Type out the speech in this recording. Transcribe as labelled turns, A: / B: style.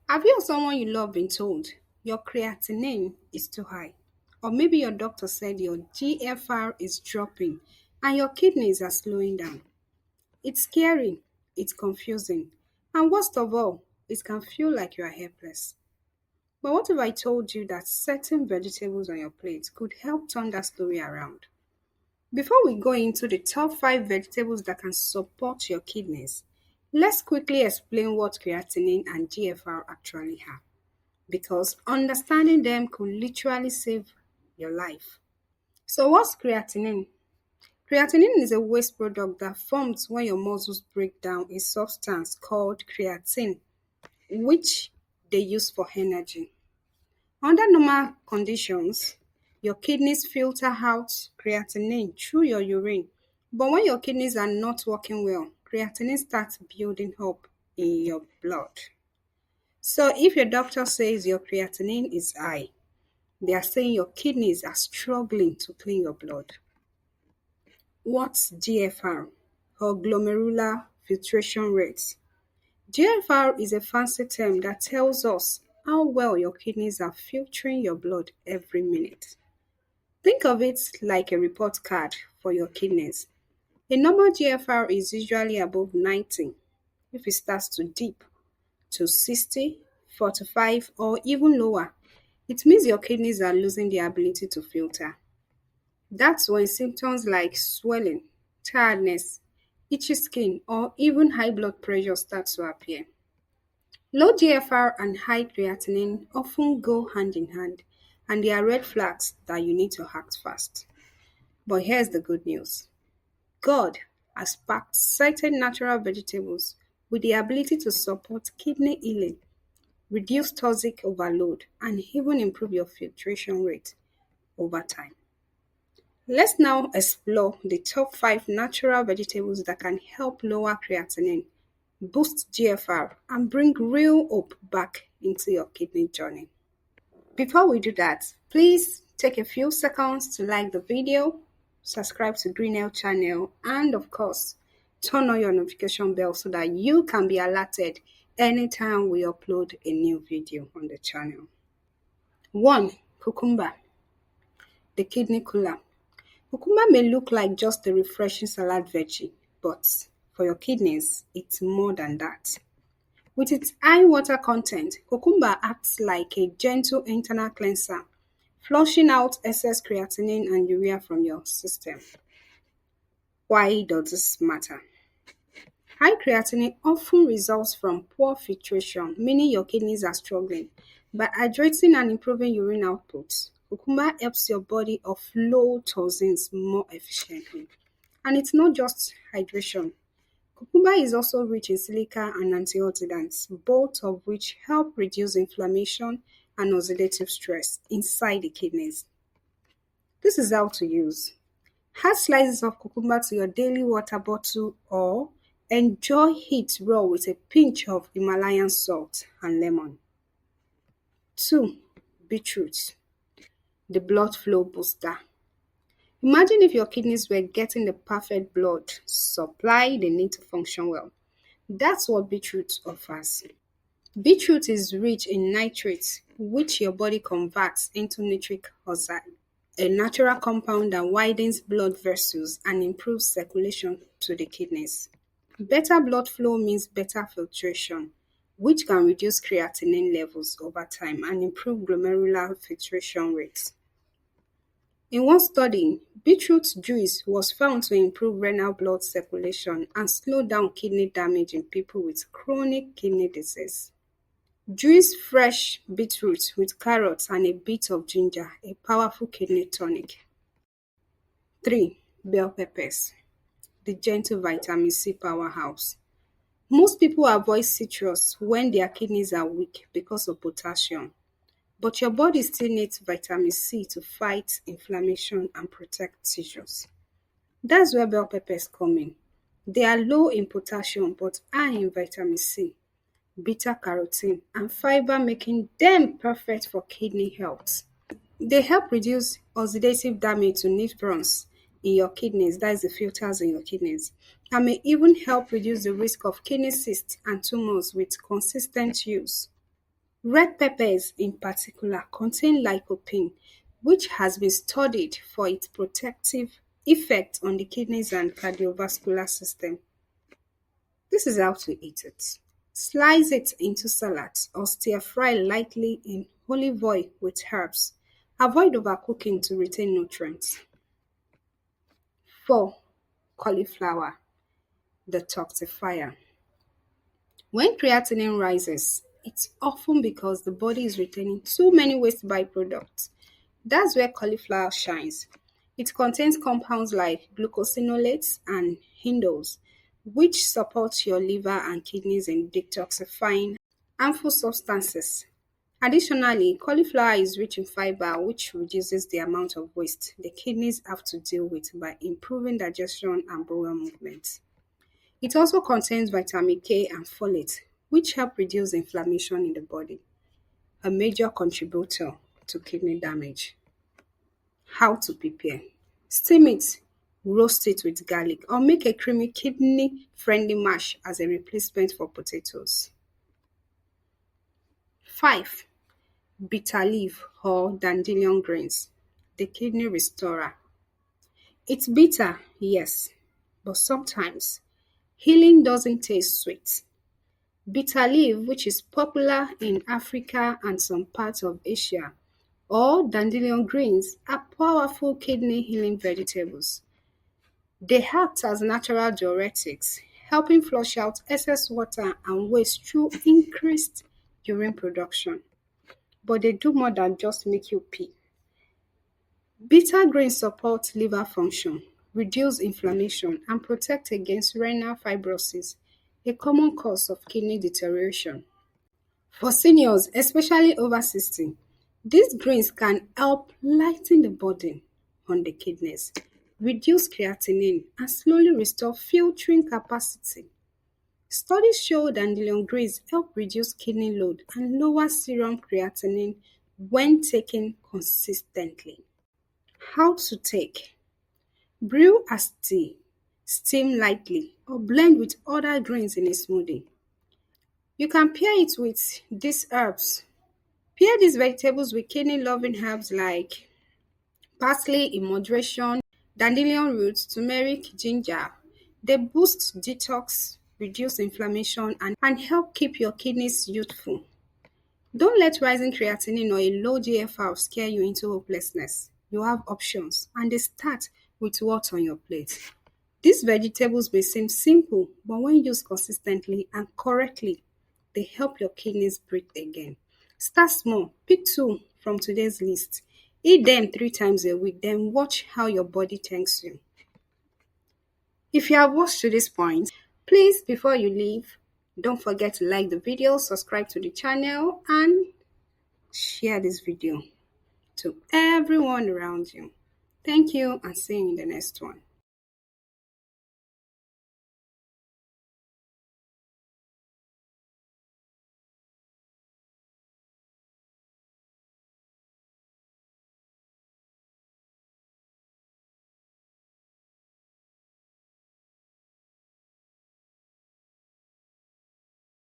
A: Have you or someone you love been told your creatinine is too high? Or maybe your doctor said your GFR is dropping and your kidneys are slowing down. It's scary, it's confusing, and worst of all, it can feel like you are helpless. But what if I told you that certain vegetables on your plate could help turn that story around? Before we go into the top 5 vegetables that can support your kidneys, let's quickly explain what creatinine and GFR actually are, because understanding them could literally save your life. So, what's creatinine? Creatinine is a waste product that forms when your muscles break down a substance called creatine, which they use for energy. Under normal conditions, your kidneys filter out creatinine through your urine. But when your kidneys are not working well, creatinine starts building up in your blood. So if your doctor says your creatinine is high, they are saying your kidneys are struggling to clean your blood. What's GFR, or Glomerular Filtration Rate? GFR is a fancy term that tells us how well your kidneys are filtering your blood every minute. Think of it like a report card for your kidneys. A normal GFR is usually above 90. If it starts to dip to 60, 45, or even lower, it means your kidneys are losing the ability to filter. That's when symptoms like swelling, tiredness, itchy skin, or even high blood pressure start to appear. Low GFR and high creatinine often go hand in hand, and they are red flags that you need to act fast. But here's the good news. God has packed certain natural vegetables with the ability to support kidney healing, reduce toxic overload, and even improve your filtration rate over time. Let's now explore the top 5 natural vegetables that can help lower creatinine, boost GFR, and bring real hope back into your kidney journey. Before we do that, please take a few seconds to like the video, subscribe to Green Health channel, and of course, turn on your notification bell so that you can be alerted anytime we upload a new video on the channel. 1. Cucumber, the kidney cooler. Cucumber may look like just a refreshing salad veggie, but for your kidneys, it's more than that. With its high water content, cucumber acts like a gentle internal cleanser, flushing out excess creatinine and urea from your system. Why does this matter? High creatinine often results from poor filtration, meaning your kidneys are struggling. By hydrating and improving urine output, cucumber helps your body offload toxins more efficiently. And it's not just hydration. Cucumber is also rich in silica and antioxidants, both of which help reduce inflammation and oxidative stress inside the kidneys. This is how to use. Add slices of cucumber to your daily water bottle or enjoy it raw with a pinch of Himalayan salt and lemon. 2. Beetroot, the blood flow booster. Imagine if your kidneys were getting the perfect blood supply they need to function well. That's what beetroot offers. Beetroot is rich in nitrates, which your body converts into nitric oxide, a natural compound that widens blood vessels and improves circulation to the kidneys. Better blood flow means better filtration, which can reduce creatinine levels over time and improve glomerular filtration rates. In one study, beetroot juice was found to improve renal blood circulation and slow down kidney damage in people with chronic kidney disease. Juice fresh beetroot with carrots and a bit of ginger, a powerful kidney tonic. 3. Bell peppers, the gentle vitamin C powerhouse. Most people avoid citrus when their kidneys are weak because of potassium. But your body still needs vitamin C to fight inflammation and protect tissues. That's where bell peppers come in. They are low in potassium but high in vitamin C, beta-carotene, and fiber, making them perfect for kidney health. They help reduce oxidative damage to nephrons in your kidneys, that is the filters in your kidneys, and may even help reduce the risk of kidney cysts and tumors with consistent use. Red peppers in particular contain lycopene, which has been studied for its protective effect on the kidneys and cardiovascular system. This is how to eat it. Slice it into salads or stir fry lightly in olive oil with herbs. Avoid overcooking to retain nutrients. 4. Cauliflower, the detoxifier. When creatinine rises, it's often because the body is retaining too many waste byproducts. That's where cauliflower shines. It contains compounds like glucosinolates and indoles, which support your liver and kidneys in detoxifying harmful substances. Additionally, cauliflower is rich in fiber, which reduces the amount of waste the kidneys have to deal with by improving digestion and bowel movement. It also contains vitamin K and folate, which help reduce inflammation in the body, a major contributor to kidney damage. How to prepare: steam it, roast it with garlic, or make a creamy kidney-friendly mash as a replacement for potatoes. 5. Bitter leaf or dandelion greens, the kidney restorer. It's bitter, yes, but sometimes healing doesn't taste sweet. Bitter leaf, which is popular in Africa and some parts of Asia, or dandelion greens are powerful kidney healing vegetables. They act as natural diuretics, helping flush out excess water and waste through increased urine production. But they do more than just make you pee. Bitter greens support liver function, reduce inflammation, and protect against renal fibrosis, a common cause of kidney deterioration. For seniors, especially over 60, these greens can help lighten the burden on the kidneys, reduce creatinine, and slowly restore filtering capacity. Studies show dandelion greens help reduce kidney load and lower serum creatinine when taken consistently. How to take: brew as tea, steam lightly, or blend with other greens in a smoothie. You can pair it with these herbs. Pair these vegetables with kidney-loving herbs like parsley in moderation, dandelion roots, turmeric, ginger. They boost detox, reduce inflammation, and help keep your kidneys youthful. Don't let rising creatinine or a low GFR scare you into hopelessness. You have options, and they start with what's on your plate. These vegetables may seem simple, but when used consistently and correctly, they help your kidneys breathe again. Start small, pick 2 from today's list. Eat them 3 times a week, then watch how your body thanks you. If you have watched to this point, please, before you leave, don't forget to like the video, subscribe to the channel, and share this video to everyone around you. Thank you, and see you in the next one.